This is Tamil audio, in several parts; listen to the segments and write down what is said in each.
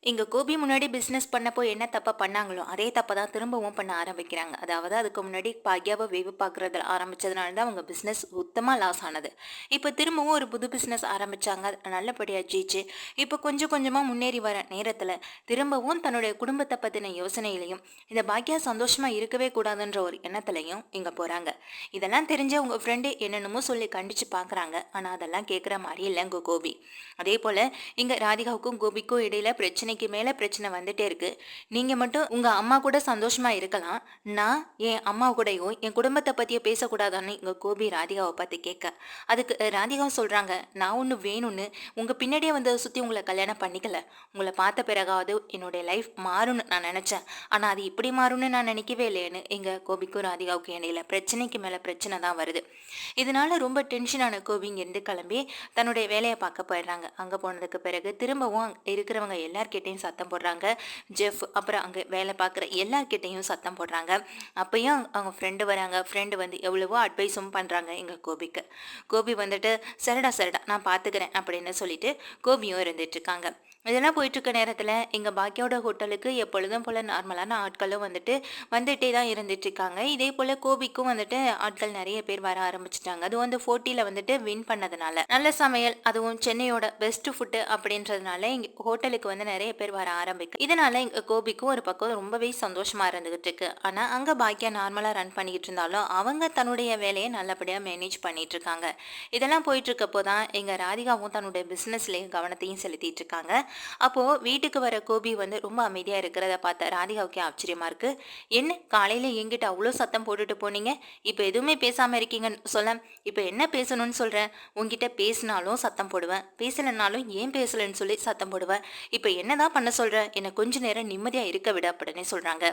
இங்க கோபி முன்னாடி பிசினஸ் பண்ணப்போ என்ன தப்பா பண்ணாங்களோ, அதே தப்ப தான் திரும்பவும் பண்ண ஆரம்பிக்கிறாங்க. அதாவது அதுக்கு முன்னாடி பாக்யாவ வேவு பார்க்குறதுல ஆரம்பிச்சதுனால தான் அவங்க பிசினஸ் சுத்தமா லாஸ் ஆனது. இப்ப திரும்பவும் ஒரு புது பிசினஸ் ஆரம்பிச்சாங்க. அது நல்லபடியா ஜெயிச்சு, இப்ப கொஞ்சம் கொஞ்சமா முன்னேறி வர நேரத்துல, திரும்பவும் தன்னுடைய குடும்பத்த பத்தின யோசனையிலயும், இந்த பாக்யா சந்தோஷமா இருக்கவே கூடாதுன்ற ஒரு எண்ணத்துலயும் இங்க போறாங்க. இதெல்லாம் தெரிஞ்ச உங்க ஃப்ரெண்டு என்னென்னமோ சொல்லி கண்டிச்சு பார்க்குறாங்க. ஆனா அதெல்லாம் கேட்குற மாரி இல்ல உங்க கோபி. அதே போல இங்க ராதிகாவுக்கும் கோபிக்கும் இடையில பிரச்சனைக்கு மேல பிரச்சனை வந்துட்டே இருக்கு. நீங்க மட்டும் உங்க அம்மா கூட சந்தோஷமா இருக்கலாம். நான் என் அம்மா கூடயும் என் குடும்பத்தை பத்தியே பேசக்கூடாதான்னு இங்க கோபி ராதிகாவை பார்த்து கேட்க, அதுக்கு ராதிகாவும் சொல்றாங்க, நான் ஒண்ணு வேணும்னு உங்க பின்னாடியே வந்து சுத்தி உங்களை கல்யாணம் பண்ணிக்கல. உங்களை பார்த்த பிறகாவது என்னுடைய லைஃப் மாறும்னு நான் நினைச்சேன். ஆனா அது இப்படி மாறும்னு நான் நினைக்கவே இல்லையேன்னு எங்க கோபிக்கும் ராதிகாவுக்கும் இடையில பிரச்சனைக்கு மேல பிரச்சனை தான் வருது. இதனால ரொம்ப டென்ஷனான கோபி இங்கிருந்து கிளம்பி தன்னுடைய வேலையை பார்க்க போயிடுறாங்க. அங்க போனதுக்கு பிறகு திரும்பவும் அங்க இருக்கிறவங்க எல்லார்கிட்டையும் சத்தம் போடுறாங்க. ஜெஃப் அப்புறம் அங்க வேலை பார்க்குற எல்லார்கிட்டையும் சத்தம் போடுறாங்க. அப்பயும் அவங்க ஃப்ரெண்டு வராங்க. ஃப்ரெண்டு வந்து எவ்வளவோ அட்வைஸும் பண்றாங்க எங்க கோபிக்கு. கோபி வந்துட்டு சரிடா சரிடா நான் பார்த்துக்கிறேன் அப்படின்னு சொல்லிட்டு கோபியும் இருந்துட்டு இருக்காங்க. இதெல்லாம் போயிட்டு இருக்க நேரத்துல எங்க பாக்கியோட ஹோட்டலுக்கு எப்பொழுதும் போல நார்மலான ஆட்களும் வந்துட்டே தான் இருந்துட்டு இருக்காங்க. இதே போல கோபிக்கும் ஆட்கள் நிறைய பேர் வர ஆரம்பிச்சிட்டாங்க. அதுவும் அந்த போட்டியில வின் பண்ணதுனால நல்ல சமையல், அதுவும் சென்னையோட பெஸ்ட் ஃபுட்டு அப்படின்றதுனால இங்க ஹோட்டலுக்கு நிறைய பேர் வர ஆரம்பிக்கு. இதனால எங்க கோபிக்கும் ஒரு பக்கம் ரொம்பவே சந்தோஷமா இருந்துகிட்டு இருக்கு. ஆனா அங்க பாக்கியா நார்மலா ரன் பண்ணிட்டு இருந்தாலும் அவங்க தன்னுடைய வேலையை நல்லபடியா மேனேஜ் பண்ணிட்டு இருக்காங்க. இதெல்லாம் போயிட்டு இருக்கப்போ தான் எங்க ராதிகாவும் தன்னுடைய பிசினஸ்லயும் கவனத்தையும் செலுத்திட்டு இருக்காங்க. அப்போ வீட்டுக்கு வர கோபி ரொம்ப அமைதியா இருக்கிறத பார்த்த ராதிகாவுக்கு ஆச்சரியமா இருக்கு. என்ன காலையில என்கிட்ட அவ்வளோ சத்தம் போட்டுட்டு போனீங்க, இப்ப எதுவுமே பேசாம இருக்கீங்கன்னு சொல்ல. இப்ப என்ன பேசணும்னு சொல்றேன். உங்ககிட்ட பேசினாலும் சத்தம் போடுவேன், பேசலனாலும் ஏன் பேசலன்னு சொல்லி சத்தம் போடுவேன். இப்ப என்னதான் பண்ண சொல்ற, என்ன கொஞ்ச நேரம் நிம்மதியா இருக்க விட அப்படின்னு சொல்றாங்க.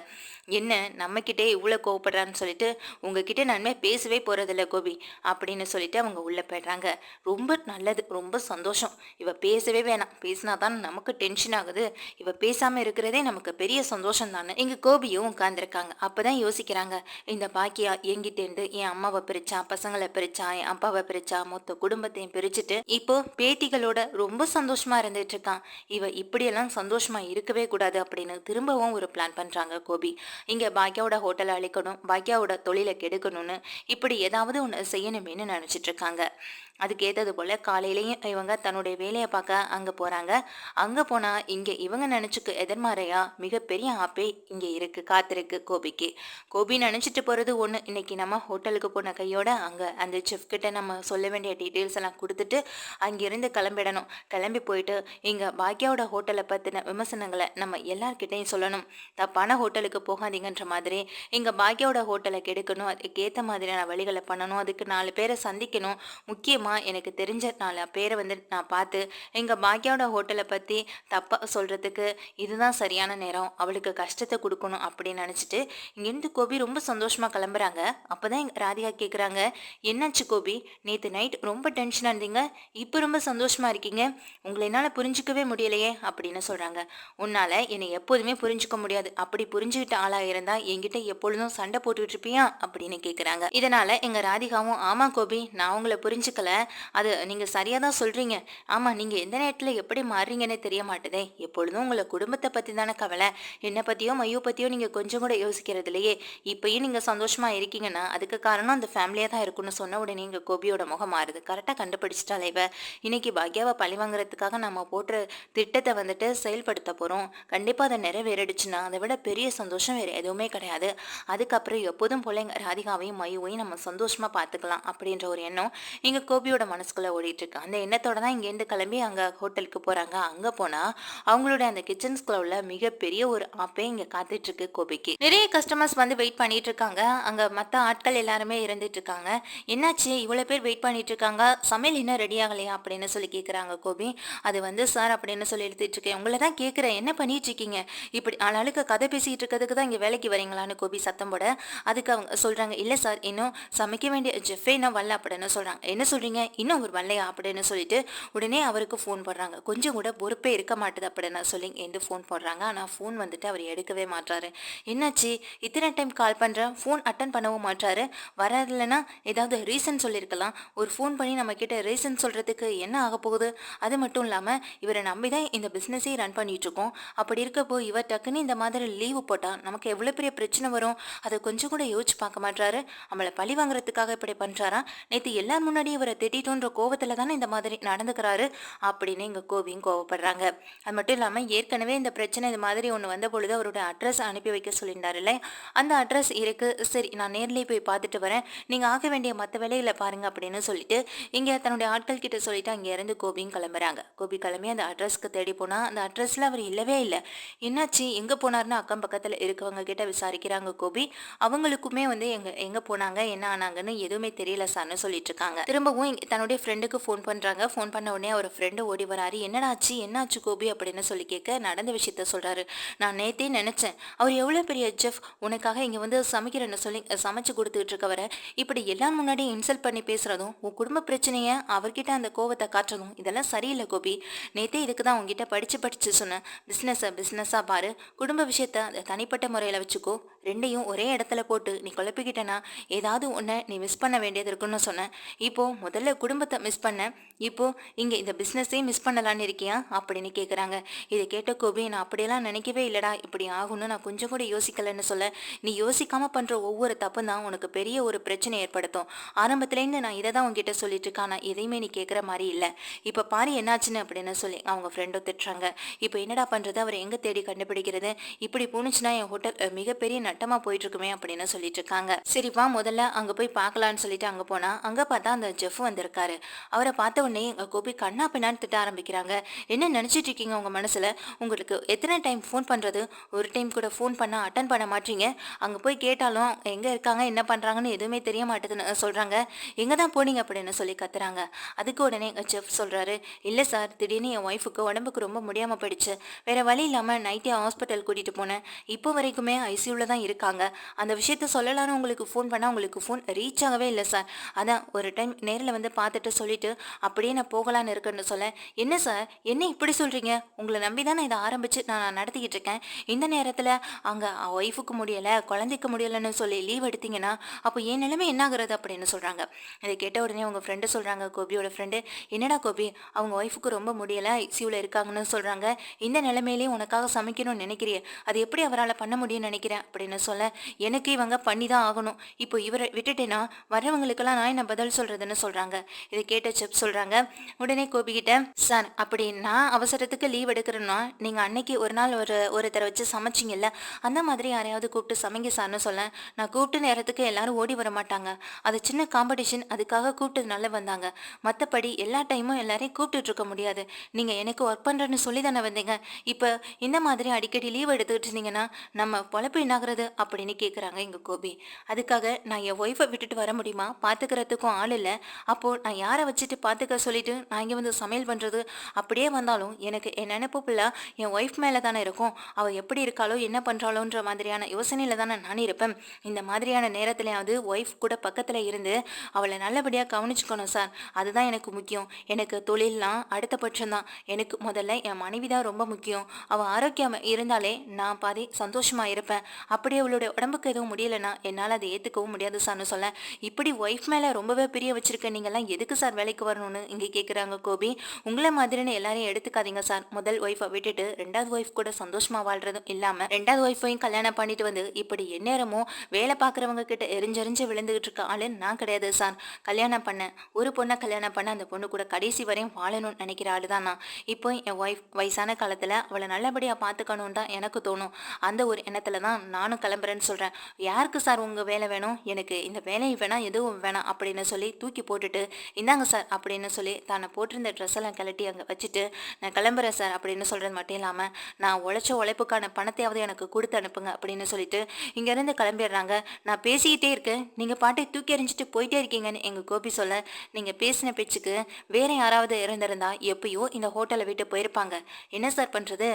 என்ன நம்ம கிட்டே இவ்வளவு கோவப்படுறான்னு சொல்லிட்டு உங்ககிட்ட நன்மை பேசவே போறதில்ல கோபி அப்படின்னு சொல்லிட்டு அவங்க உள்ள போயிடுறாங்க. ரொம்ப நல்லது, ரொம்ப சந்தோஷம். இவ பேசவே வேணாம், பேசினாதான் நமக்கு டென்ஷன் ஆகுது. இவ பேசாம இருக்கிறதே நமக்கு பெரிய சந்தோஷம் தானே. எங்க கோபியும் உட்கார்ந்துருக்காங்க. அப்பதான் யோசிக்கிறாங்க, இந்த பாக்கியா என்கிட்ட இருந்து என் அம்மாவை பிரிச்சா, பசங்களை பிரிச்சா, என் அப்பாவை பிரிச்சா, மொத்த குடும்பத்தையும் பிரிச்சுட்டு இப்போ பேத்திகளோட ரொம்ப சந்தோஷமா இருந்துட்டு இருக்கான். இவ இப்படியெல்லாம் சந்தோஷமா இருக்கவே கூடாது அப்படின்னு திரும்பவும் ஒரு பிளான் பண்றாங்க கோபி. இங்க பாக்கியாவோட ஹோட்டலை அழிக்கணும், பாக்கியாவோட தொழிலை கெடுக்கணும்னு இப்படி ஏதாவது ஒன்று செய்யணுமேனு நினைச்சிட்டு இருக்காங்க. அதுக்கு ஏற்றது போல காலையிலையும் இவங்க தன்னுடைய வேலையை பார்க்க அங்க போறாங்க. அங்க போனா இங்க இவங்க நினைச்சுக்கு எதிர்மறையா மிகப்பெரிய ஆப்பே இங்க இருக்கு, காத்திருக்கு கோபிக்கு. கோபி நினைச்சிட்டு போறது ஒண்ணு, இன்னைக்கு நம்ம ஹோட்டலுக்கு போன கையோட அங்க அந்த செஃப் கிட்ட நம்ம சொல்ல வேண்டிய டீட்டெயில்ஸ் எல்லாம் கொடுத்துட்டு அங்கிருந்து கிளம்பிடணும். கிளம்பி போயிட்டு இங்க பாக்கியாவோட ஹோட்டலை பத்தின விமர்சனங்களை நம்ம எல்லார்கிட்டையும் சொல்லணும். தப்பான ஹோட்டலுக்கு போகாதீங்கன்ற மாதிரி இங்க பாக்கியாவோட ஹோட்டலை கெடுக்கணும், அதுக்கு ஏத்த மாதிரியான வழிகளை பண்ணணும், அதுக்கு 4 பேரை சந்திக்கணும். முக்கியமா எனக்கு தெரிஞ்ச 4 பேரை நான் பார்த்து எங்க பாக்கியாவோட ஹோட்டலை பத்தி தப்பா சொல்றதுக்கு இதுதான் சரியான நேரம், அவளுக்கு கஷ்டத்தை கொடுக்கணும் அப்படின்னு நினைச்சிட்டு இங்கிருந்து கோபி ரொம்ப சந்தோஷமா கிளம்புறாங்க. அப்பதான் எங்க ராதிகா கேக்குறாங்க, என்னாச்சு கோபி, நேத்து நைட் ரொம்ப டென்ஷனா இருந்தீங்க, இப்ப ரொம்ப சந்தோஷமா இருக்கீங்க, உங்களை என்னால புரிஞ்சுக்கவே முடியலையே அப்படின்னு சொல்றாங்க. உன்னால என்னை எப்போதுமே புரிஞ்சுக்க முடியாது, அப்படி புரிஞ்சுக்கிட்ட ஆளா இருந்தா என்கிட்ட எப்பொழுதும் சண்டை போட்டுட்டு இருப்பியா அப்படின்னு கேக்குறாங்க. இதனால எங்க ராதிகாவும், ஆமா கோபி, நான் உங்களை புரிஞ்சுக்கல, அது நீங்க சரியா தான் சொல்றீங்க. ஆமா, நீங்க எந்த நேரத்துல எப்படி மாறுறீங்கன்னே தெரிய மாட்டுதே. எப்பொழுதும் உங்களை குடும்பத்தை பத்தி தானே கவலை, என்னை பத்தியோ மையோ பத்தியோ நீங்க கொஞ்சம் கூட யோசிக்கிறது இல்லையே. இப்பயும் நீங்க சந்தோஷமா இருக்கீங்கன்னா அதுக்கு காரணம் அந்த ஃபேமிலியா தான் இருக்குன்னு சொன்ன உடனே எங்க கோபியோட முகம் மாறுது. கரெக்டா கண்டுபிடிச்சிட்டாலே இவ. இன்னைக்கு பாக்யாவை பழி வாங்குறதுக்காக நம்ம போடுற திட்டத்தை செயல்படுத்த போறோம். கண்டிப்பா அதை நிறைவேறிடுச்சுன்னா அதை விட பெரிய சந்தோஷம் வேற எதுவுமே கிடையாது. அதுக்கப்புறம் எப்போதும் போல எங்க ராதிகாவையும் மையவையும் நம்ம சந்தோஷமா பார்த்துக்கலாம் அப்படின்ற ஒரு எண்ணம் எங்க கோபியோட மனசுக்குள்ள ஓடிட்டு இருக்கு. அந்த எண்ணத்தோட தான் இங்கேருந்து கிளம்பி அங்க ஹோட்டலுக்கு போறாங்க. அங்க போனா அவங்களோட அந்த கிச்சன்ஸ்குள்ள உள்ள மிகப்பெரிய ஒரு ஆப்பே இங்க காத்துட்டு இருக்கு கோபிக்கு. நிறைய கஸ்டமர்ஸ் வெயிட் பண்ணிட்டு இருக்காங்க. அங்க மத்த ஆட்கள் எல்லாருமே இருந்துட்டு இருக்காங்க. என்னாச்சு இவ்வளவு பேர் வெயிட் பண்ணிட்டு இருக்காங்க, சமையல் இன்னும் ரெடி ஆகலையா அப்படின்னு சொல்லி கேக்குறாங்க கோபி. அது சார் அப்படின்னு சொல்லி எடுத்துட்டு இருக்கேன், உங்களை தான் கேட்குறேன், என்ன பண்ணிட்டு இருக்கீங்க, இப்படி ஆளாளுக்கு கதை பேசிட்டு இருக்கிறதுக்கு தான் இங்கே வேலைக்கு வரீங்களான்னு கோபி சத்தம் போட, அதுக்கு அவங்க சொல்றாங்க, இல்லை சார் இன்னும் சமைக்க வேண்டிய ஜெஃபே இன்னும் வரல அப்படின்னு சொல்றாங்க. என்ன சொல்றீங்க, வரீங்க, இன்னும் ஒரு வரலையா அப்படின்னு சொல்லிட்டு உடனே அவருக்கு ஃபோன் போடுறாங்க. கொஞ்சம் கூட பொறுப்பே இருக்க மாட்டுது அப்படின்னு சொல்லி எந்து ஃபோன் போடுறாங்க. ஆனால் ஃபோன் வந்துட்டு அவர் எடுக்கவே மாட்றாரு. என்னாச்சு, இத்தனை டைம் கால் பண்ணுறேன், ஃபோன் அட்டன் பண்ணவும் மாட்றாரு. வரலன்னா ஏதாவது ரீசன் சொல்லியிருக்கலாம். ஒரு ஃபோன் பண்ணி நம்ம கிட்ட ரீசன் சொல்கிறதுக்கு என்ன ஆக போகுது? அது மட்டும் இல்லாமல் இவரை நம்பி தான் இந்த பிஸ்னஸே ரன் பண்ணிட்டு இருக்கோம். அப்படி இருக்கப்போ இவர் டக்குன்னு இந்த மாதிரி லீவு போட்டால் நமக்கு எவ்வளோ பெரிய பிரச்சனை வரும்? அதை கொஞ்சம் கூட யோசிச்சு பார்க்க மாட்றாரு. நம்மளை பழி வாங்குறதுக்காக இப்படி பண்ணுறாரா? நேற்று எல்லார் முன்னாடி இவரை திட்டோன்ற கோவத்தில் தானே இந்த மாதிரி நடந்துக்கிறாரு அப்படின்னு எங்கள் கோபியும் கோவப்படுறாங்க. அது மட்டும் இல்லாமல் ஏற்கனவே இந்த பிரச்சனை இது மாதிரி ஒன்று வந்த பொழுது அவரோட அட்ரஸ் அனுப்பி வைக்க சொல்லியிருந்தாருல்ல, அந்த அட்ரஸ் இருக்குது, சரி நான் நேர்லேயே போய் பார்த்துட்டு வரேன், நீங்கள் ஆக வேண்டிய மற்ற வேலைகளை பாருங்க அப்படின்னு சொல்லிட்டு இங்கே தன்னுடைய ஆட்கள் கிட்ட சொல்லிட்டு அங்கே இருந்து கோபியும் கிளம்புறாங்க. கோபி கிளம்பி அந்த அட்ரஸ்க்கு தேடி போனால் அந்த அட்ரஸில் அவர் இல்லவே இல்லை. என்னாச்சு, எங்கே போனார்னு அக்கம் பக்கத்தில் இருக்கவங்க கிட்ட விசாரிக்கிறாங்க கோபி. அவங்களுக்குமே எங்கே போனாங்க என்ன ஆனாங்கன்னு எதுவுமே தெரியல சார்னு சொல்லிட்டு இருக்காங்க. திரும்பவும் தன்னுடைய ஃப்ரெண்டுக்கு ஃபோன் பண்ணுறாங்க. ஃபோன் பண்ண உடனே அவர் ஃப்ரெண்டு ஓடி வராரு. என்னடாச்சு என்னாச்சு கோபி அப்படின்னு சொல்லி கேட்க நடந்த விஷயத்த சொல்கிறாரு. நான் நேற்றே நினச்சேன், அவர் எவ்வளோ பெரிய செஃப், உனக்காக இங்கே சமைக்கிறேன்னு சொல்லி சமைச்சு கொடுத்துட்டு இருக்கவரை இப்படி எல்லாம் முன்னாடி இன்சல்ட் பண்ணி பேசுகிறதும் உன் குடும்ப பிரச்சனையை அவர்கிட்ட அந்த கோவத்தை காட்டுறதும் இதெல்லாம் சரியில்லை கோபி. நேற்றே இதுக்கு தான் உங்ககிட்ட படித்து சொன்னேன், பிஸ்னஸாக பாரு, குடும்ப விஷயத்த அதை தனிப்பட்ட முறையில் வச்சுக்கோ, ரெண்டையும் ஒரே இடத்துல போட்டு நீ குழப்பிக்கிட்டனா ஏதாவது ஒன்றை நீ மிஸ் பண்ண வேண்டியது இருக்குன்னு சொன்னேன். இப்போது முதல்ல குடும்பத்தை மிஸ் பண்ண, இப்போது இங்கே இந்த பிஸ்னஸே மிஸ் பண்ணலான்னு இருக்கியா அப்படின்னு கேட்குறாங்க. இதை கேட்ட கோபி, நான் அப்படியெல்லாம் நினைக்கவே இல்லைடா, இப்படி ஆகும்னு நான் கொஞ்சம் கூட யோசிக்கலைன்னு சொல்ல, நீ யோசிக்காமல் பண்ணுற ஒவ்வொரு தப்பு தான் உனக்கு பெரிய ஒரு பிரச்சனை ஏற்படுத்தும். ஆரம்பத்துலேருந்து நான் இதை தான் உங்ககிட்ட சொல்லிட்டு இருக்கேன், ஆனால் எதையுமே நீ கேட்குற மாதிரி இல்லை. இப்போ பாரு என்னாச்சுன்னு அப்படின்னு சொல்லி அவங்க ஃப்ரெண்டும் திட்டுறாங்க. இப்போ என்னடா பண்ணுறது, அவர் எங்கே தேடி கண்டுபிடிக்கிறது, இப்படி போணுச்சுன்னா என் ஹோட்டல் மிகப்பெரிய நட்டமாக போயிட்டுருக்குமே அப்படின்னு சொல்லிட்டு இருக்காங்க. சரிப்பா முதல்ல அங்கே போய் பார்க்கலான்னு சொல்லிட்டு அங்கே போனால் அங்கே பார்த்தா அந்த ஜெஃப் வந்திருக்காரு. அவரை பார்த்த உடனே எங்கள் கோபி கண்ணா பின்னான்னு திட்ட ஆரம்பிக்கிறாங்க. என்ன நினச்சிட்டு இருக்கீங்க உங்கள் மனசில், உங்களுக்கு எத்தனை டைம் ஃபோன் பண்ணுறது, ஒரு டைம் கூட ஃபோன் பண்ணால் அட்டன் பண்ண மாட்டீங்க, அங்கே போய் கேட்டாலும் எங்கே இருக்காங்க என்ன பண்ணுறாங்கன்னு எதுவுமே தெரிய மாட்டேதுன்னு சொல்கிறாங்க, எங்கே தான் போனீங்க அப்படின்னு சொல்லி கத்துறாங்க. அதுக்கு உடனே எங்கள் செஃப் சொல்கிறாரு, இல்லை சார், திடீர்னு என் ஒய்ஃபுக்கு உடம்புக்கு ரொம்ப முடியாமல் போயிடுச்சு, வேறு வழி இல்லாமல் நைட்டே ஹாஸ்பிட்டல் கூட்டிகிட்டு போனேன், இப்போ வரைக்குமே ஐசியூவில் தான் இருக்காங்க, அந்த விஷயத்த சொல்லலான்னு உங்களுக்கு ஃபோன் பண்ணால் உங்களுக்கு ஃபோன் ரீச் ஆகவே இல்லை சார், அதான் ஒரு டைம் நேரில் பார்த்துட்டு சொல்லிவிட்டு அப்படியே நான் போகலான்னு இருக்குன்னு சொல்ல, என்ன சார் என்ன இப்படி சொல்கிறீங்க, உங்களை நம்பி தான் இதை ஆரம்பித்து நான் நடத்திக்கிட்டு இருக்கேன், இந்த நேரத்தில் அங்கே ஒய்ஃபுக்கு முடியலை குழந்தைக்கு முடியலைன்னு சொல்லி லீவ் எடுத்தீங்கன்னா அப்போ என் நிலைமை என்ன ஆகுறது அப்படின்னு சொல்கிறாங்க. இதை கேட்ட உடனே அவங்க ஃப்ரெண்டு சொல்கிறாங்க, கோபியோட ஃப்ரெண்டு, என்னடா கோபி அவங்க ஒய்ஃபுக்கு ரொம்ப முடியலை ஐசியூவில் இருக்காங்கன்னு சொல்கிறாங்க, இந்த நிலைமையிலேயே உனக்காக சமைக்கணும்னு நினைக்கிறியே, அது எப்படி அவரால் பண்ண முடியும்னு நினைக்கிறேன் அப்படின்னு சொல்ல, எனக்கு இவங்க பண்ணி தான் ஆகணும், இப்போ இவரை விட்டுட்டேன்னா வரவங்களுக்கெல்லாம் நான் என்ன பதில் சொல்கிறதுன்னு சொல்கிறாங்க. இதை கேட்ட செப் சொல்கிறாங்க உடனே கோபிக்கிட்ட, சார் அப்படி நான் அவசரத்துக்கு லீவ் எடுக்கிறேன்னா நீங்கள் அன்னைக்கு ஒரு நாள் ஒருத்தரை வச்சு சமைச்சிங்கல்ல, அந்த மாதிரி யாரையாவது கூப்பிட்டு சமைங்க சார்னு சொல்ல, நான் கூப்பிட்டு நேரத்துக்கு எல்லாரும் ஓடி வர மாட்டாங்க, அது சின்ன காம்படிஷன், அதுக்காக கூப்பிட்டதுனால வந்தாங்க, மற்றபடி எல்லா டைமும் எல்லாரையும் கூப்பிட்டுட்டு இருக்க முடியாது, நீங்கள் எனக்கு ஒர்க் பண்ணுறேன்னு சொல்லி தானே வந்தீங்க, இப்போ இந்த மாதிரி அடிக்கடி லீவ் எடுத்துக்கிட்டு இருந்தீங்கன்னா நம்ம பொழப்பு என்னாகிறது அப்படின்னு கேட்குறாங்க எங்கள் கோபி. அதுக்காக நான் என் ஒய்ஃபை விட்டுட்டு வர முடியுமா, பார்த்துக்கிறதுக்கும் ஆள் இல்லை, அப்போது நான் யாரை வச்சுட்டு பார்த்துக்க சொல்லிட்டு நான் இங்கே சமையல் பண்ணுறது, அப்படியே வந்தாலும் எனக்கு என் நினைப்பு ஃபுல்லாக என் ஒய்ஃப் மேலே தானே இருக்கும், அவள் எப்படி இருக்காளோ என்ன பண்ணுறாளோன்ற மாதிரியான யோசனையில் தானே நான் இருப்பேன், இந்த மாதிரியான நேரத்துலையாவது ஒய்ஃப் கூட பக்கத்தில் இருந்து அவளை நல்லபடியாக கவனிச்சுக்கணும் சார், அதுதான் எனக்கு முக்கியம், எனக்கு தொழிலெலாம் அடுத்த பட்சம்தான், எனக்கு முதல்ல என் மனைவி தான் ரொம்ப முக்கியம், அவள் ஆரோக்கியம் இருந்தாலே நான் பாதி சந்தோஷமாக இருப்பேன், அப்படியே அவளுடைய உடம்புக்கு எதுவும் முடியலைன்னா என்னால் அதை ஏற்றுக்கவும் முடியாது சார்னு சொல்ல, இப்படி ஒய்ஃப் மேலே ரொம்பவே பிரிய வச்சுருக்க நீங்கள்லாம் எதுக்கு சார் வேலைக்கு வரணும்னு இங்கே கேட்குறாங்க கோபி. உங்களை மாதிரின்னு எல்லாரையும் எடுத்துக்காதீங்க சார், முதல் ஒய்ஃபை விட்டுட்டு ரெண்டாவது ஒய்ஃப் கூட சந்தோஷமாக வாழ்றதும் இல்லாமல் ரெண்டாவது ஒய்ஃபையும் கல்யாணம் பண்ணிட்டு இப்படி எந்நேரமும் வேலை பார்க்குறவங்க கிட்ட எரிஞ்செறிஞ்சு விழுந்துகிட்டு இருக்க ஆளு நான் கிடையாது சார், கல்யாணம் பண்ணேன் ஒரு பொண்ணை கல்யாணம் பண்ண அந்த பொண்ணு கூட கடைசி வரையும் வாழணும்னு நினைக்கிற ஆளு தான் நான், இப்போ என் ஒய்ஃப் வயசான காலத்தில் அவளை நல்லபடியாக பார்த்துக்கணும் தான் எனக்கு தோணும், அந்த ஒரு எண்ணத்தில் தான் நானும் கிளம்புறேன்னு சொல்கிறேன், யாருக்கு சார் உங்கள் வேலை வேணும், எனக்கு இந்த வேலை வேணாம் எதுவும் வேணாம் அப்படின்னு சொல்லி தூக்கி போட்டுட்டு இந்தாங்க சார் அப்படின்னு சொல்லி தானே போட்டிருந்த ட்ரெஸ் எல்லாம் கழட்டி அங்கே வச்சுட்டு நான் கிளம்புறேன் சார் அப்படின்னு சொல்கிறது மட்டும் இல்லாமல் நான் உழைச்ச உழைப்புக்கான பணத்தையாவது எனக்கு கொடுத்து அனுப்புங்க அப்படின்னு சொல்லிட்டு இங்கேருந்து கிளம்பிடுறாங்க. நான் பேசிக்கிட்டே இருக்கேன், நீங்கள் பாட்டை தூக்கி எறிஞ்சிட்டு போயிட்டே இருக்கீங்கன்னு எங்கள் கோபி சொல்ல, நீங்கள் பேசின பேச்சுக்கு வேற யாராவது இருந்திருந்தா எப்பயோ இந்த ஹோட்டலை விட்டு போயிருப்பாங்க, என்ன சார் பண்ணுறது,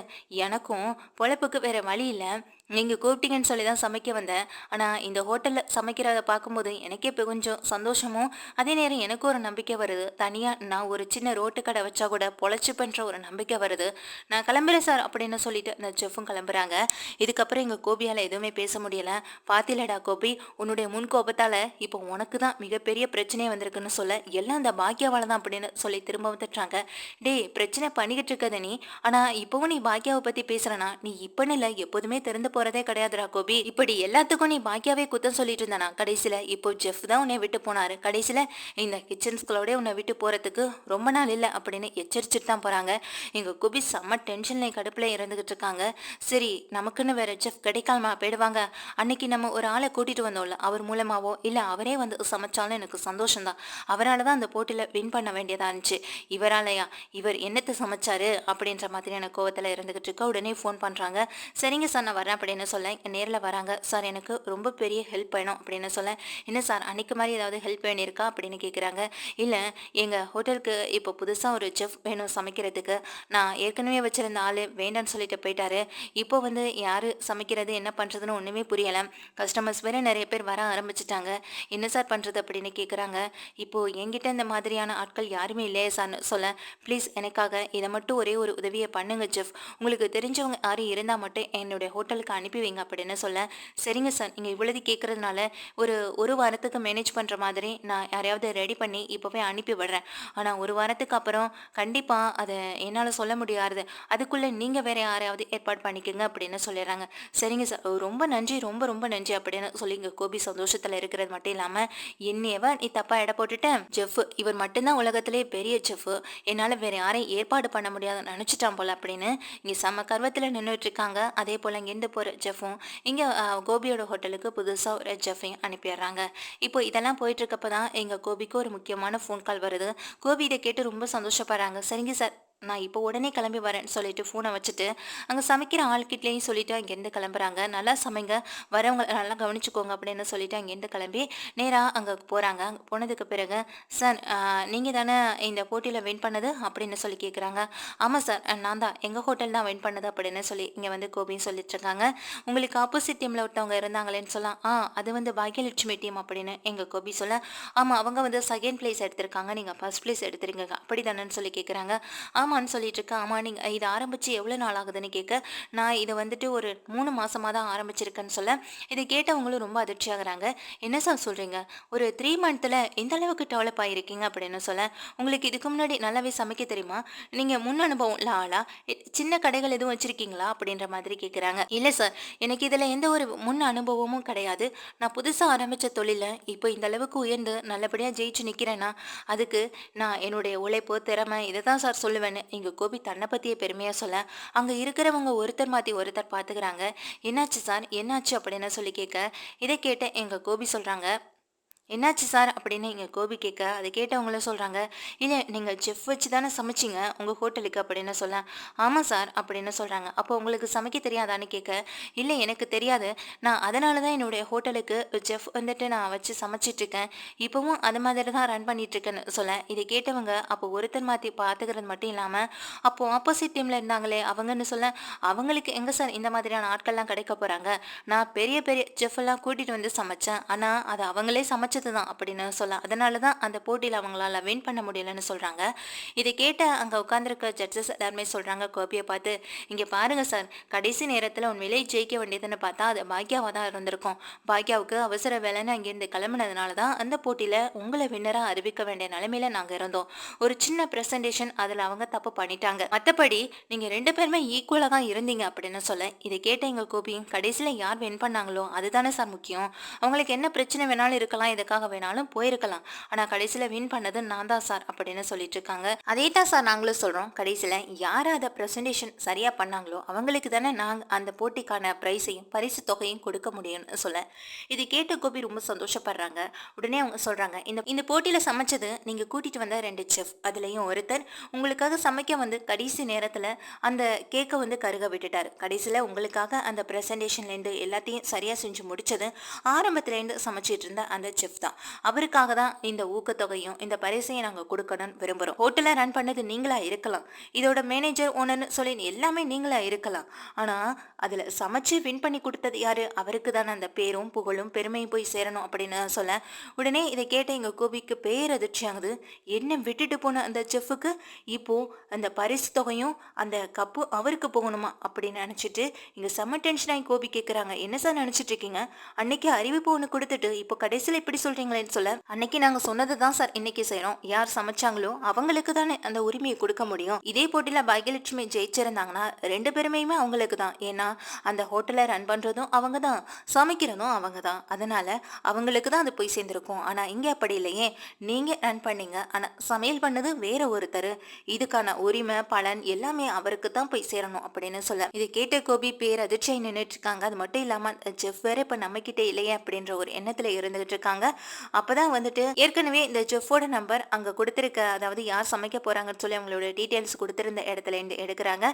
எனக்கும் பொழைப்புக்கு வேறு வழி இல்லை, நீங்க கூப்பிட்டீங்கன்னு சொல்லி தான் சமைக்க வந்தேன். ஆனா இந்த ஹோட்டல்ல சமைக்கிறத பார்க்கும்போது எனக்கே இப்ப கொஞ்சம் சந்தோஷமும், அதே நேரம் எனக்கும் ஒரு நம்பிக்கை வருது. தனியா நான் ஒரு சின்ன ரோட்டு கடை வச்சா கூட பொழைச்சுப்பேன்ற ஒரு நம்பிக்கை வருது. நான் கிளம்புறேன் சார் அப்படின்னு சொல்லிட்டு அந்த செஃப்பும் கிளம்புறாங்க. இதுக்கப்புறம் எங்க கோபியால எதுவுமே பேச முடியல. பாத்திலடா கோபி, உன்னுடைய முன் கோபத்தால இப்போ உனக்கு தான் மிகப்பெரிய பிரச்சனையே வந்திருக்குன்னு சொல்ல, எல்லாம் அந்த பாக்கியாவால தான் அப்படின்னு சொல்லி திரும்பவும் திட்டுறாங்க. டேய் பிரச்சனை பண்ணிக்கிட்டு இருக்கத நீ, ஆனா இப்பவும் நீ பாக்கியாவை பத்தி பேசுறனா, நீ இப்பன்னு இல்ல எப்போதுமே திறந்து போறதே கிடையாதுடா கோபி. இப்படி எல்லாத்துக்கும் நீ பாக்கியாவே குத்தம் சொல்லிட்டு இருந்தானா, கடைசியில இப்போ ஜெஃப் தான் உன்னை விட்டு போனாரு. கடைசியில இந்த கிச்சன் ஸ்கூலோட உன்னை விட்டு போறதுக்கு ரொம்ப நாள் இல்லை அப்படின்னு எச்சரிச்சுட்டு தான் போறாங்க. எங்க கோபி செம்ம டென்ஷன்ல கடுப்புல இறந்துகிட்டு இருக்காங்க. சரி நமக்குன்னு வேற ஜெஃப் கிடைக்காம போயிடுவாங்க. அன்னைக்கு நம்ம ஒரு ஆளை கூட்டிட்டு வந்தோம்ல, அவர் மூலமாவோ இல்ல அவரே வந்து சமைச்சாலும் எனக்கு சந்தோஷம் தான். அவரால் தான் அந்த போட்டியில வின் பண்ண வேண்டியதா இருந்துச்சு. இவராலையா, இவர் என்னத்தை சமைச்சாரு அப்படின்ற மாதிரியான கோவத்துல இருந்துகிட்டு இருக்க. உடனே ஃபோன் பண்றாங்க. சரிங்க சார் நான் வரேன் அப்படின்னு சொல்ல நேரில் வராங்க. சார் எனக்கு ரொம்ப பெரிய ஹெல்ப் வேணும் அப்படின்னு சொல்ல, என்ன சார் அன்னைக்கு மாதிரி ஏதாவது ஹெல்ப் வேணியிருக்கா அப்படின்னு கேட்குறாங்க. இல்லை எங்கள் ஹோட்டலுக்கு இப்போ புதுசாக ஒரு செஃப் வேணும் சமைக்கிறதுக்கு. நான் ஏற்கனவே வச்சுருந்த ஆள் வேண்டான்னு சொல்லிட்டு போயிட்டாரு. இப்போ வந்து யார் சமைக்கிறது என்ன பண்ணுறதுன்னு ஒன்றுமே புரியலை. கஸ்டமர்ஸ் வேறு நிறைய பேர் வர ஆரம்பிச்சிட்டாங்க. என்ன சார் பண்ணுறது அப்படின்னு கேட்குறாங்க. இப்போது என்கிட்ட இந்த மாதிரியான ஆட்கள் யாருமே இல்லையே சார்னு சொல்ல, ப்ளீஸ் எனக்காக இதை மட்டும் ஒரே ஒரு உதவியை பண்ணுங்க செஃப். உங்களுக்கு தெரிஞ்சவங்க யாரும் இருந்தால் மட்டும் என்னுடைய ஹோட்டலுக்கு அனுப்பி வைங்க அப்படின்னு சொல்ல, சரிங்க சார் நீங்கள் இவ்வளவு கேட்குறதுனால ஒரு வாரத்துக்கு மேனேஜ் பண்ணுற மாதிரி நான் யாரையாவது ரெடி பண்ணி இப்போவே அனுப்பி விடுறேன். ஆனால் ஒரு வாரத்துக்கு அப்புறம் கண்டிப்பாக அதை என்னால் சொல்ல முடியாது. அதுக்குள்ளே நீங்கள் வேற யாரையாவது ஏற்பாடு பண்ணிக்கோங்க அப்படின்னு சொல்லிடுறாங்க. சரிங்க சார் ரொம்ப நன்றி, ரொம்ப ரொம்ப நன்றி அப்படின்னு சொல்லி இங்கே கோபி சந்தோஷத்தில் இருக்கிறது மட்டும் இல்லாமல், என்னையவ நீ தப்பாக எடை போட்டுட்டேன் ஜெஃப், இவர் மட்டும்தான் உலகத்திலே பெரிய செஃப், என்னால் வேற யாரையும் ஏற்பாடு பண்ண முடியாதுன்னு நினச்சிட்டான் போல அப்படின்னு இங்கே செம்ம கர்வத்தில் நின்றுட்டு இருக்காங்க. அதே போல் இங்கேருந்து போகிற ஜெஃபும் இங்கே கோபியோட ஹோட்டலுக்கு புதுசாக ஒரு ஜெஃபையும் அனுப்பிடுறாங்க. இப்போ இதெல்லாம் போயிட்டு இருக்கப்போ தான் எங்கள் கோபிக்கு ஒரு முக்கியமான ஃபோன் கால் வருது. கோபி இதை கேட்டு ரொம்ப சந்தோஷப்படுறாங்க. சரிங்க சார் நான் இப்போ உடனே கிளம்பி வரேன்னு சொல்லிட்டு ஃபோனை வச்சுட்டு அங்கே சமைக்கிற ஆள்கிட்லேயும் சொல்லிட்டு அங்கேருந்து கிளம்புறாங்க. நல்லா சமைங்க, வரவங்க நல்லா கவனிச்சுக்கோங்க அப்படின்னு சொல்லிட்டு அங்கேருந்து கிளம்பி நேராக அங்கே போகிறாங்க. அங்கே போனதுக்கு பிறகு சார் நீங்கள் தானே இந்த போட்டியில் வின் பண்ணது அப்படின்னு சொல்லி கேட்குறாங்க. ஆமாம் சார் நான் தான், எங்கள் ஹோட்டல் தான் வின் பண்ணது அப்படின்னு சொல்லி இங்கே வந்து கோபின்னு சொல்லிட்டு இருக்காங்க. உங்களுக்கு ஆப்போசிட் டீமில் ஒருத்தவங்க இருந்தாங்களேன்னு சொல்லலாம். அது வந்து பாக்யலட்சுமி டீம் அப்படின்னு எங்கள் கோபி சொல்ல, ஆமாம் அவங்க வந்து செகண்ட் பிளேஸ் எடுத்திருக்காங்க, நீங்கள் ஃபர்ஸ்ட் பிளேஸ் எடுத்துருங்க அப்படி தானேன்னு சொல்லி கேட்குறாங்க. ஆமான்னு சொல்லிட்டு இருக்கேன். ஆமாம் நீங்கள் இது ஆரம்பித்து எவ்வளோ நாள் ஆகுதுன்னு கேட்க, நான் இதை வந்துட்டு ஒரு 3 மாதமாக தான் ஆரம்பிச்சிருக்கேன்னு சொல்ல, இதை கேட்டவங்களும் ரொம்ப அதிர்ச்சி ஆகுறாங்க. என்ன சார் சொல்கிறீங்க, ஒரு 3 மந்த்தில் எந்த அளவுக்கு டெவலப் ஆகிருக்கீங்க அப்படின்னு சொல்ல, உங்களுக்கு இதுக்கு முன்னாடி நல்லாவே சமைக்க தெரியுமா, நீங்கள் முன் அனுபவம் இல்லை ஆளா, சின்ன கடைகள் எதுவும் வச்சுருக்கீங்களா அப்படின்ற மாதிரி கேட்குறாங்க. இல்லை சார் எனக்கு இதில் எந்த ஒரு முன் அனுபவமும் கிடையாது. நான் புதுசாக ஆரம்பித்த தொழிலை இப்போ இந்த அளவுக்கு உயர்ந்து நல்லபடியாக ஜெயிச்சு நிற்கிறேன்னா அதுக்கு நான் என்னுடைய உழைப்பு திறமை இதை தான் சார் சொல்லுவேன்னு எங்கள் கோபி தன்னை பற்றிய பெருமையாக சொல்ல, அங்கே இருக்கிறவங்க ஒருத்தர் மாற்றி ஒருத்தர் பார்த்துக்கிறாங்க. என்னாச்சு சார் என்னாச்சு அப்படின்னு சொல்லி கேட்க, இதை கேட்ட எங்கள் கோபி சொல்கிறாங்க, என்னாச்சு சார் அப்படின்னு எங்கள் கோபி கேட்க, அதை கேட்டவங்களும் சொல்கிறாங்க, இல்லை நீங்கள் செஃப் வச்சு தானே சமைச்சிங்க உங்கள் ஹோட்டலுக்கு அப்படின்னு சொல்ல, ஆமாம் சார் அப்படின்னு சொல்கிறாங்க. அப்போ உங்களுக்கு சமைக்க தெரியாதான்னு கேட்க, இல்லை எனக்கு தெரியாது, நான் அதனால தான் என்னுடைய ஹோட்டலுக்கு செஃப் வந்துட்டு நான் வச்சு சமைச்சிட்ருக்கேன், இப்போவும் அது மாதிரி தான் ரன் பண்ணிகிட்ருக்கேன்னு சொல்ல, இதை கேட்டவங்க அப்போ ஒருத்தர் மாற்றி பார்த்துக்கிறது மட்டும் இல்லாமல், அப்போது ஆப்போசிட் டீமில் இருந்தாங்களே அவங்கன்னு சொல்ல, அவங்களுக்கு எங்கே சார் இந்த மாதிரியான ஆட்கள்லாம் கிடைக்க போகிறாங்க, நான் பெரிய பெரிய செஃப் எல்லாம் கூட்டிகிட்டு வந்து சமைச்சேன், ஆனால் அது அவங்களே சமைச்சது தான் அப்படின்னு சொல்ல, அதனால தான் அந்த போட்டியில் அவங்களால வின் பண்ண முடியலன்னு சொல்கிறாங்க. இதை கேட்ட அங்கே உட்காந்துருக்க ஜட்ஜஸ் எல்லாருமே சொல்கிறாங்க கோபியை பார்த்து, இங்கே பாருங்கள் சார், கடைசி நேரத்தில் உண்மையிலே ஜெயிக்க வேண்டியதுன்னு பார்த்தா அது பாக்யாவாக தான் இருந்திருக்கும். பாக்யாவுக்கு அவசர வேலைன்னு அங்கேருந்து கிளம்புனதுனால தான் அந்த போட்டியில் உங்களை வின்னராக அறிவிக்க வேண்டிய நிலைமையில நாங்கள் இருந்தோம். ஒரு சின்ன ப்ரெசன்டேஷன் அதில் அவங்க தப்பு பண்ணிட்டாங்க, மற்றபடி நீங்கள் 2 பேருமே ஈக்குவலாக தான் இருந்தீங்க அப்படின்னு சொல்ல, இதை கேட்ட எங்கள் கோபி கடைசியில் யார் வின் பண்ணாங்களோ அதுதானே சார் முக்கியம், அவங்களுக்கு என்ன பிரச்சனை வேணாலும் இருக்கலாம், எதுக்காக வேணாலும் போயிருக்கலாம், ஆனால் கடைசியில் வின் பண்ணது நான் தான் சார் அப்படின்னு சொல்லிட்டு இருக்காங்க. அதே தான் சார் நாங்களும் சொல்கிறோம், கடைசியில் யார் அதை ப்ரெசன்டேஷன் சரியாக பண்ணாங்களோ அவங்களுக்கு தானே நாங்கள் அந்த போட்டிக்கான ப்ரைஸையும் பரிசு தொகையும் கொடுக்க முடியும்னு சொல்ல, இது கேட்டு கோபி ரொம்ப சந்தோஷப்படுறாங்க. உடனே அவங்க சொல்கிறாங்க, இந்த போட்டியில் சமைச்சது நீங்கள் கூட்டிகிட்டு வந்த 2 செஃப், அதுலேயும் ஒருத்தர் உங்களுக்காக சமைக்க வந்து கடைசி நேரத்தில் அந்த கேக்கை வந்து கருக விட்டுட்டார். கடைசியில் உங்களுக்காக அந்த ப்ரெசன்டேஷன்லேருந்து எல்லாத்தையும் சரியாக செஞ்சு முடிச்சது ஆரம்பத்துலேருந்து சமைச்சிட்டு இருந்த அந்த செஃப் செஃப் தான். அவருக்காக தான் இந்த ஊக்கத்தொகையும் இந்த பரிசையும் நாங்கள் கொடுக்கணும்னு விரும்புகிறோம். ஹோட்டலை ரன் பண்ணது நீங்களா இருக்கலாம், இதோட மேனேஜர் ஓனர்னு சொல்லி எல்லாமே நீங்களா இருக்கலாம். ஆனால் அதில் சமைச்சு வின் பண்ணி கொடுத்தது யாரு? அவருக்கு தானே அந்த பேரும் புகழும் பெருமையும் போய் சேரணும் அப்படின்னு சொல்ல, உடனே இதை கேட்ட எங்கள் கோபிக்கு பேரதிர்ச்சி ஆகுது. என்ன விட்டுட்டு போன அந்த செஃப்புக்கு இப்போ அந்த பரிசு தொகையும் அந்த கப்பு அவருக்கு போகணுமா அப்படின்னு நினச்சிட்டு இங்கே செம்ம டென்ஷன் ஆகி கோபி கேட்குறாங்க. என்ன சார் நினச்சிட்டு இருக்கீங்க? அன்னைக்கு அறிவிப்பு ஒன்று கொடுத்துட்டு இப்போ கடைசியில் இப்படி சொல்கிறீங்களேன்னு சொல்ல, அன்னைக்கு நாங்கள் சொன்னது தான் சார் இன்னைக்கு செய்கிறோம். யார் சமைச்சாங்களோ அவங்களுக்கு தானே அந்த உரிமையை கொடுக்க முடியும். இதே போட்டியில் பாக்யலட்சுமி ஜெயிச்சிருந்தாங்கன்னா 2 பேருமையுமே அவங்களுக்கு தான். ஏன்னா அந்த ஹோட்டலை ரன் பண்ணுறதும் அவங்க தான், சமைக்கிறதும் அவங்க தான். அதனால அவங்களுக்கு தான் அது போய் சேர்ந்துருக்கும். ஆனால் இங்கே அப்படி இல்லையே, நீங்கள் ரன் பண்ணீங்க, ஆனால் சமையல் பண்ணது வேற ஒருத்தர். இதுக்கான உரிமை பலன் எல்லாமே அவருக்கு தான் போய் சேரணும் அப்படின்னு சொல்ல, இதை கேட்ட கோபி பேர் அதிர்ச்சியை நின்றுட்டு இருக்காங்க. அது மட்டும் இல்லாமல் செஃப் வேற இப்போ நம்மக்கிட்டே இல்லையே அப்படின்ற ஒரு எண்ணத்தில் இருந்துகிட்டு இருக்காங்க. அப்போதான் வந்துட்டு ஏற்கனவே இந்த செஃப்போட நம்பர் அங்கே கொடுத்துருக்க, அதாவது யார் சமைக்க போகிறாங்கன்னு சொல்லி அவங்களோட டீட்டெயில்ஸ் கொடுத்துருந்த இடத்துல இருந்து எடுக்கிறாங்க.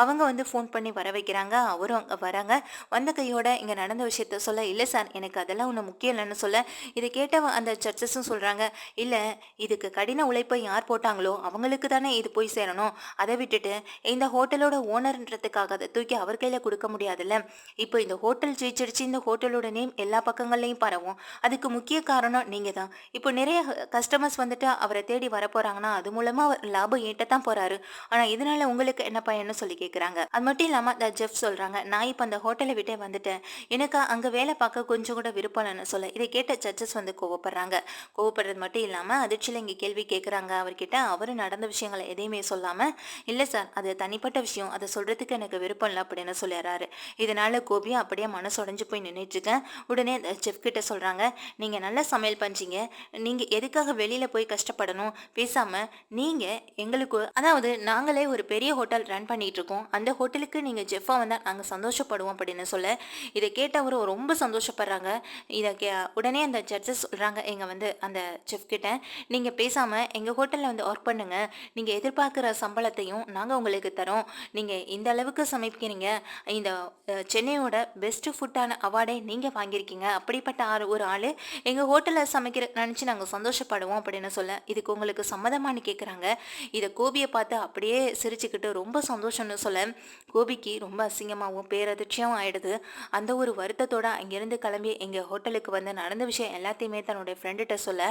அவங்க வந்து ஃபோன் பண்ணி வர வைக்கிறாங்க. அவரும் அங்கே வராங்க. வந்த கையோட இங்கே நடந்த விஷயத்த சொல்ல, இல்லை சார் எனக்கு அதெல்லாம் ஒன்றும் முக்கியம் இல்லைன்னு சொல்ல, இதை கேட்ட அந்த ஜட்ஜஸும் சொல்கிறாங்க, இல்லை இதுக்கு கடின உழைப்பை யார் போட்டாங்களோ அவங்களுக்கு தானே இது போய் சேரணும். அதை விட்டுட்டு இந்த ஹோட்டலோட ஓனர்ன்றதுக்காக அதை தூக்கி அவர் கையில் கொடுக்க முடியாதுல்ல. இப்போ இந்த ஹோட்டல் ஜெயிச்சிருச்சு, இந்த ஹோட்டலோட நேம் எல்லா பக்கங்கள்லையும் பரவும். அதுக்கு முக்கிய காரணம் நீங்கள் தான். இப்போ நிறைய கஸ்டமர்ஸ் வந்துட்டு அவரை தேடி வர போகிறாங்கன்னா அது மூலமாக அவர் லாபம் ஈட்டத்தான் போகிறாரு. ஆனால் இதனால உங்களுக்கு என்ன பயன்னு சொல்லி கேட்குறாங்க. அது மட்டும் இல்லாமல் த ஜெஃப் சொல்கிறாங்க, நான் இப்போ அந்த ஹோட்டலை விட்டே வந்துட்டேன், எனக்கு அங்கே வேலை பார்க்க கொஞ்சம் கூட விருப்பம் இல்லைன்னு சொல்ல, இதை கேட்ட ஜட்ஜஸ் வந்து கோவப்படுறாங்க. கோவப்படுறது மட்டும் இல்லாமல் அதிர்ச்சியில் இங்கே கேள்வி கேட்குறாங்க அவர்கிட்ட. அவர் நடந்த விஷயங்களை எதையுமே சொல்லாமல், இல்லை சார் அது தனிப்பட்ட விஷயம், அதை சொல்கிறதுக்கு எனக்கு விருப்பம் இல்லை அப்படின்னு சொல்லிடுறாரு. இதனால கோபியும் அப்படியே மனசு உடைஞ்சு போய் நின்றுட்டுருக்கேன். உடனே செஃப் கிட்ட சொல்கிறாங்க, நீங்கள் நல்லா சமையல் பண்ணுறீங்க, நீங்கள் எதுக்காக வெளியில் போய் கஷ்டப்படணும், பேசாமல் நீங்கள் எங்களுக்கு, அதாவது நாங்களே ஒரு பெரிய ஹோட்டல் ரன் பண்ணிகிட்டு இருக்கோம், அந்த ஹோட்டலுக்கு நீங்கள் ஜெஃபாக வந்தால் நாங்கள் சந்தோஷப்படுவோம் அப்படின்னு சொல்ல, இதை கேட்டவரும் ரொம்ப சந்தோஷப்படுறாங்க. இதை உடனே அந்த ஜட்ஜஸ் சொல்கிறாங்க, எங்கள் வந்து அந்த செஃப் கிட்ட, நீங்கள் பேசாமல் எங்கள் ஹோட்டலில் வந்து ஒர்க் பண்ணுங்கள், நீங்கள் எதிர்பார்க்குற சம்பளத்தையும் நாங்கள் உங்களுக்கு தரோம், நீங்கள் இந்த அளவுக்கு சமைக்கிறீங்க, இந்த சென்னையோட பெஸ்ட் ஃபுட்டான அவார்டை நீங்கள் வாங்கியிருக்கீங்க, அப்படிப்பட்ட ஒரு ஆள் எங்கள் ஹோட்டலில் சமைக்கிற நினச்சி நாங்கள் சந்தோஷப்படுவோம் அப்படின்னு சொல்ல, இதுக்கு உங்களுக்கு சம்மதமானு கேட்குறாங்க. இதை கோபியை பார்த்து அப்படியே சிரிச்சுக்கிட்டு ரொம்ப சந்தோஷம்னு சொல்ல, கோபிக்கு ரொம்ப அசிங்கமாகவும் பேரதிர்ச்சியாகவும் ஆயிடுது. அந்த ஒரு வருத்தத்தோட அங்கேருந்து கிளம்பி எங்கள் ஹோட்டலுக்கு வந்து நடந்த விஷயம் எல்லாத்தையுமே தன்னுடைய ஃப்ரெண்டுகிட்ட சொல்ல,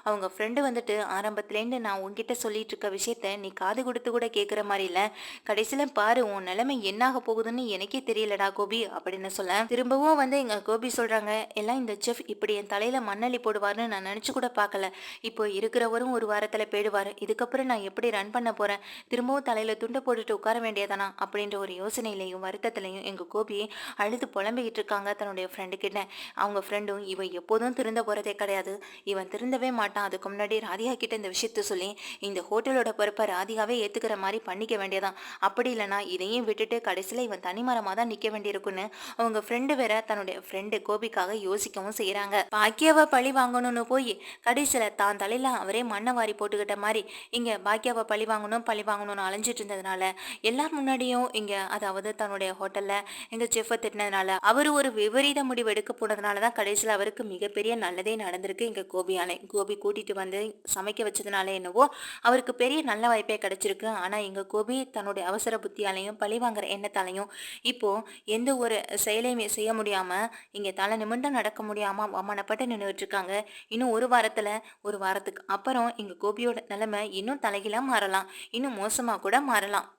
அவங்க ஃப்ரெண்டு வந்துட்டு ஆரம்பத்துலேருந்து நான் உங்ககிட்ட சொல்லிட்டு இருக்க விஷயத்த நீ காது கொடுத்து கூட கேட்குற மாதிரி இல்லை, கடைசியில் பாரு உன் நிலைமை என்னாக போகுதுன்னு எனக்கே தெரியலடா கோபி அப்படின்னு சொல்ல, திரும்பவும் வந்து எங்கள் கோபி சொல்கிறாங்க, எல்லாம் இந்த செஃப் இப்படி என் தலையில் மண்ணள்ளி போடுவார்னு நான் நினச்சி கூட பார்க்கல, இப்போ இருக்கிறவரும் ஒரு வாரத்தில் போயிடுவார், இதுக்கப்புறம் நான் எப்படி ரன் பண்ண போகிறேன், திரும்பவும் தலையில் துண்டை போட்டுட்டு உட்கார வேண்டியதானா அப்படின்ற ஒரு யோசனையிலையும் வருத்தத்திலையும் எங்கள் கோபியை அழுது புலம்பிக்கிட்டு இருக்காங்க தன்னுடைய ஃப்ரெண்டு கிட்ட. அவங்க ஃப்ரெண்டும், இவன் எப்போதும் திருந்த போகிறதே கிடையாது, இவன் திருந்தவே மாட்டான், அதுக்கு முன்னாடி ராதிகா கிட்ட இந்த விஷயத்த சொல்லி இந்த ஹோட்டலோட பொறுப்பை ராதிகாவே ஏற்றுக்கிற மாதிரி பண்ணிக்க வேண்டியதான், அப்படி இல்லைனா இதையும் விட்டுட்டு கடைசியில் இவன் தனிமரமாக தான் நிற்க வேண்டியிருக்குன்னு அவங்க ஃப்ரெண்டு வேற தன்னுடைய ஃப்ரெண்டு கோபிக்காக யோசிக்கவும் செய்கிறாங்க. பாக்கியாவை பழி வாங்கணும்னு போய் கடைசியில் தான் தலையில் அவரே மண்ணை வாரி போட்டுக்கிட்ட மாதிரி இங்கே பாக்கியாவை பழி வாங்கணும்னு அலைஞ்சிட்டு இருந்ததுனால, எல்லார் முன்னாடியும் இங்கே, அதாவது தன்னுடைய ஹோட்டலில் எங்கள் செஃப்பை திட்டினதுனால, அவர் ஒரு விபரீத முடிவு எடுக்க போனதுனால தான் கடைசியில் அவருக்கு மிகப்பெரிய நல்லதே நடந்திருக்கு. இங்கே கோபி கூட்டிகிட்டு வந்து சமைக்க வச்சதுனால என்னவோ அவருக்கு பெரிய நல்ல வாய்ப்பே கிடைச்சிருக்கு. ஆனால் இங்கே கோபி தன்னுடைய அவசர புத்தியாலையும் பழி வாங்குற எண்ணத்தாலையும் இப்போது எந்த ஒரு செயலையுமே செய்ய முடியாமல், இங்கே தலை நிமிர்ந்து நடக்க முடியாமல் அவமானப்பட்டு நின்றுட்டு இருக்காங்க. இன்னும் ஒரு வாரத்துக்கு அப்புறம் இங்கே கோபியோட நிலைமை இன்னும் தலைகீழாக மாறலாம், இன்னும் மோசமாக கூட மாறலாம்.